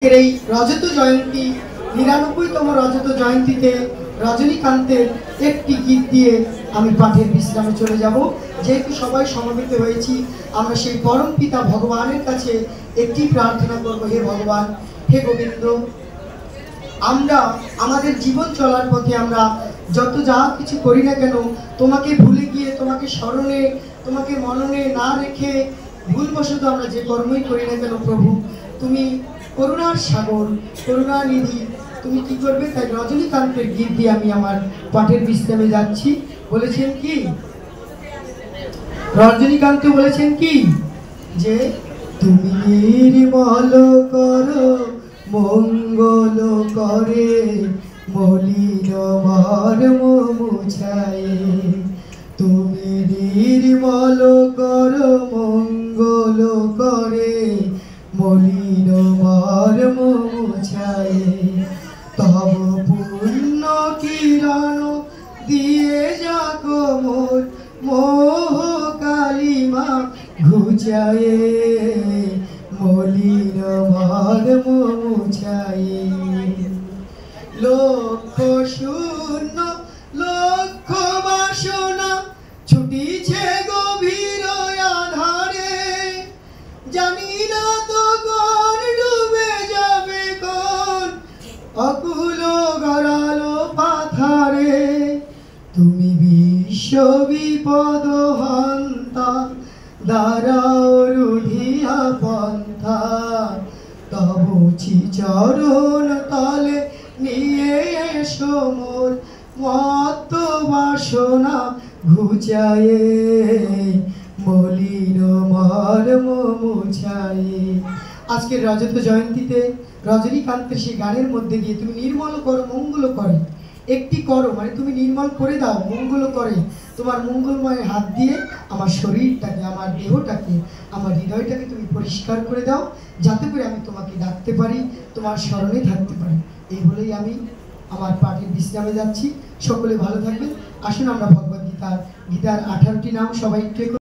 এই রজত জয়ন্তী ৯৯তম রজত জয়ন্তীতে রজনীকান্তের একটি গীত দিয়ে আমি পাঠের বিশ্রামে চলে যাব। যেহেতু সবাই সমবেত হয়েছি, আমরা সেই পরম পিতা ভগবানের কাছে একটি প্রার্থনা করব। হে ভগবান, হে গোবিন্দ, আমরা আমাদের জীবন চলার পথে আমরা যত যা কিছু করি না কেন, তোমাকে ভুলে গিয়ে, তোমাকে স্মরণে, তোমাকে মননে না রেখে ভুলবশত আমরা যে কর্মই করি না কেন, প্রভু তুমি করুণার সাগর, করুণানিধি, তুমি কি করবে? তাই রজনীকান্তের গীত দিয়ে আমি আমার পাঠের বিশ্রামে যাচ্ছি। বলেছেন কি রজনীকান্ত? বলেছেন কি যে তুমি নির্মল করো মঙ্গল করে, মলিন মর্ম মুছায়ে। তুমি নির্মল করো মঙ্গল করে, মলিন মর্ম মুছায়ে। তব পুণ্য কিরণ দিয়ে যাকো মোর মোহ কালিমা ঘুচায়ে, মলিন মর্ম মুছায়ে। লক্ষ শূন্য লক্ষ বাসনা ছুটিছে গভীর আধারে, জানি না তো কোন ডুবে যাবে কোন অকুল গড়ালো পাথারে। তুমি বিশ্ব বিপদ হন্তা, দাঁড়াও রুধিয়া পন্থা। তব চরণ তলে নিয়ে এসো মোর মত্ত বাসনা ঘুচায়ে, মলিন মর্ম মুছায়ে। আজকের রজত জয়ন্তীতে রজনীকান্তের সেই গানের মধ্যে দিয়ে তুমি নির্মল করো মঙ্গল করে, একটি করো মানে তুমি নির্মল করে দাও, মঙ্গল করে। তোমার মঙ্গলময় হাত দিয়ে আমার শরীরটাকে, আমার দেহটাকে, আমার হৃদয়টাকে তুমি পরিষ্কার করে দাও, যাতে করে আমি তোমাকে ডাকতে পারি, তোমার স্মরণে থাকতে পারি। এই বলেই আমি আমার পাঠের বিশ্রামে যাচ্ছি। সকলে ভালো থাকবেন। আসুন আমরা ভগবদ্গীতার 18টি নাম সবাই একটু